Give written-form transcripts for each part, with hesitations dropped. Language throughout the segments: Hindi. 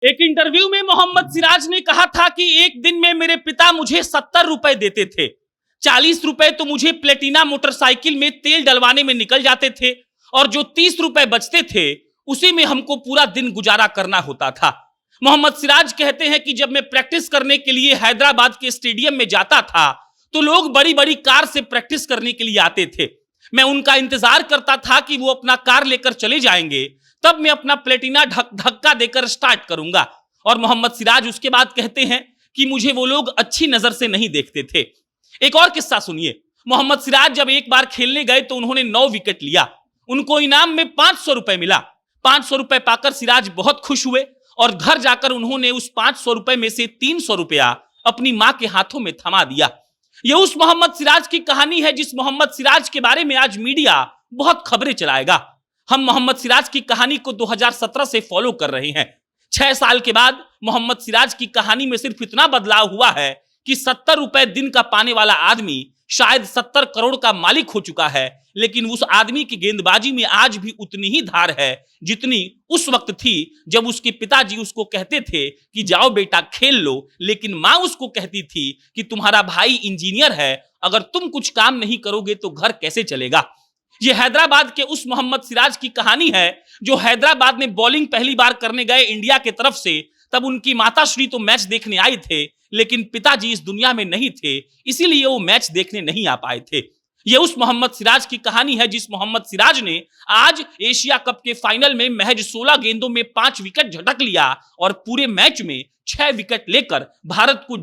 एक इंटरव्यू में मोहम्मद सिराज ने कहा था कि एक दिन में मेरे पिता मुझे 70 रुपए देते थे, 40 रुपए तो मुझे प्लेटिना मोटरसाइकिल में तेल डलवाने में निकल जाते थे और जो 30 रुपए बचते थे उसी में हमको पूरा दिन गुजारा करना होता था। मोहम्मद सिराज कहते हैं कि जब मैं प्रैक्टिस करने के लिए हैदराबाद के स्टेडियम में जाता था तो लोग बड़ी बड़ी कार से प्रैक्टिस करने के लिए आते थे। मैं उनका इंतजार करता था कि वो अपना कार लेकर चले जाएंगे, तब मैं अपना प्लेटिना धक्का देकर स्टार्ट करूंगा। और मोहम्मद सिराज उसके बाद कहते हैं कि मुझे वो लोग अच्छी नजर से नहीं देखते थे। एक और किस्सा सुनिए। मोहम्मद सिराज जब एक बार खेलने गए तो उन्होंने 9 विकेट लिया, उनको इनाम में 500 रुपए मिला। 500 रुपए पाकर सिराज बहुत खुश हुए और घर जाकर उन्होंने उस 500 रुपए में से 300 रुपया अपनी मां के हाथों में थमा दिया। यह उस मोहम्मद सिराज की कहानी है जिस मोहम्मद सिराज के बारे में आज मीडिया बहुत खबरें चलाएगा। हम मोहम्मद सिराज की कहानी को 2017 से फॉलो कर रहे हैं। 6 साल के बाद मोहम्मद सिराज की कहानी में सिर्फ इतना बदलाव हुआ है कि 70 रुपए दिन का पाने वाला आदमी शायद 70 करोड़ का मालिक हो चुका है, लेकिन उस आदमी की गेंदबाजी में आज भी उतनी ही धार है जितनी उस वक्त थी जब उसके पिताजी उसको कहते थे कि जाओ बेटा खेल लो, लेकिन मां उसको कहती थी कि तुम्हारा भाई इंजीनियर है, अगर तुम कुछ काम नहीं करोगे तो घर कैसे चलेगा। यह हैदराबाद के उस मोहम्मद सिराज की कहानी है जो हैदराबाद में बॉलिंग पहली बार करने गए इंडिया के तरफ से। तब उनकी माताश्री तो मैच देखने आई थे, लेकिन पिताजी इस दुनिया में नहीं थे, इसीलिए वो मैच देखने नहीं आ पाए थे। यह उस मोहम्मद सिराज की कहानी है जिस मोहम्मद सिराज ने आज एशिया कप के फाइनल में महज 16 गेंदों में 5 विकेट झटक लिया और पूरे मैच में 6 विकेट लेकर भारत को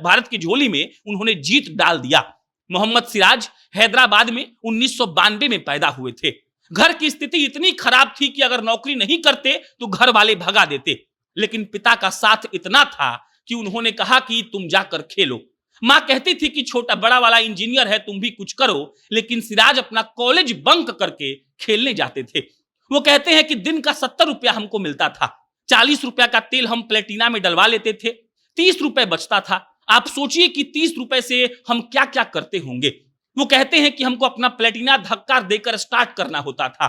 भारत की झोली में उन्होंने जीत डाल दिया। मोहम्मद सिराज हैदराबाद में 1992 में पैदा हुए थे। घर की स्थिति इतनी खराब थी कि अगर नौकरी नहीं करते तो घर वाले भगा देते, लेकिन पिता का साथ इतना था कि उन्होंने कहा कि तुम जाकर खेलो। मां कहती थी कि छोटा बड़ा वाला इंजीनियर है, तुम भी कुछ करो, लेकिन सिराज अपना कॉलेज बंक करके खेलने जाते थे। वो कहते हैं कि दिन का 70 रुपया हमको मिलता था, 40 रुपया का तेल हम प्लेटिना में डलवा लेते थे, 30 रुपए बचता था। आप सोचिए कि 30 रुपए से हम क्या क्या करते होंगे। वो कहते हैं कि हमको अपना प्लेटिना धक्का देकर स्टार्ट करना होता था।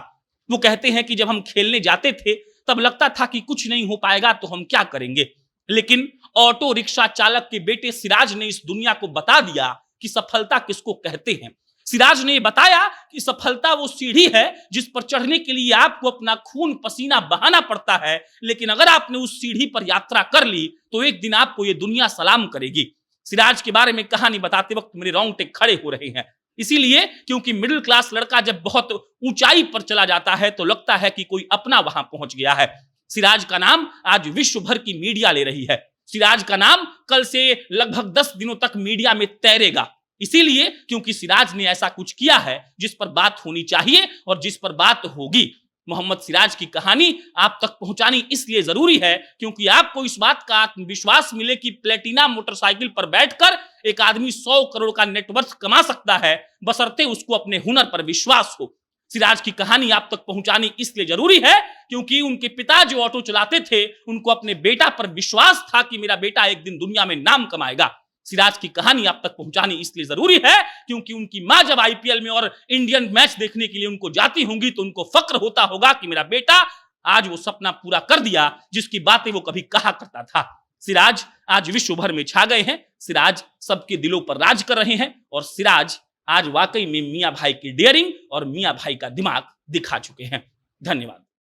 वो कहते हैं कि जब हम खेलने जाते थे तब लगता था कि कुछ नहीं हो पाएगा तो हम क्या करेंगे, लेकिन ऑटो रिक्शा चालक के बेटे सिराज ने इस दुनिया को बता दिया कि सफलता किसको कहते हैं। सिराज ने बताया कि सफलता वो सीढ़ी है जिस पर चढ़ने के लिए आपको अपना खून पसीना बहाना पड़ता है, लेकिन अगर आपने उस सीढ़ी पर यात्रा कर ली तो एक दिन आपको ये दुनिया सलाम करेगी। सिराज के बारे में कहानी बताते वक्त मेरे रोंगटे खड़े हो रहे हैं, इसीलिए क्योंकि मिडिल क्लास लड़का जब बहुत ऊंचाई पर चला जाता है तो लगता है कि कोई अपना वहां पहुंच गया है। सिराज का नाम आज विश्व भर की मीडिया ले रही है। सिराज का नाम कल से लगभग 10 दिनों तक मीडिया में तैरेगा, इसीलिए क्योंकि सिराज ने ऐसा कुछ किया है जिस पर बात होनी चाहिए और जिस पर बात होगी। मोहम्मद सिराज की कहानी आप तक पहुंचानी इसलिए जरूरी है क्योंकि आपको इस बात का आत्मविश्वास मिले कि प्लेटिना मोटरसाइकिल पर बैठकर एक आदमी 100 करोड़ का नेटवर्थ कमा सकता है, बशर्ते उसको अपने हुनर पर विश्वास हो। सिराज की कहानी आप तक पहुंचानी इसलिए जरूरी है क्योंकि उनके पिता जो ऑटो चलाते थे उनको अपने बेटा पर विश्वास था कि मेरा बेटा एक दिन दुनिया में नाम कमाएगा। सिराज की कहानी आप तक पहुंचानी इसलिए जरूरी है क्योंकि उनकी मां जब आईपीएल में और इंडियन मैच देखने के लिए उनको जाती होंगी तो उनको फक्र होता होगा कि मेरा बेटा आज वो सपना पूरा कर दिया जिसकी बातें वो कभी कहा करता था। सिराज आज विश्व भर में छा गए हैं, सिराज सबके दिलों पर राज कर रहे हैं और सिराज आज वाकई में मियां भाई की डेयरिंग और मियां भाई का दिमाग दिखा चुके हैं। धन्यवाद।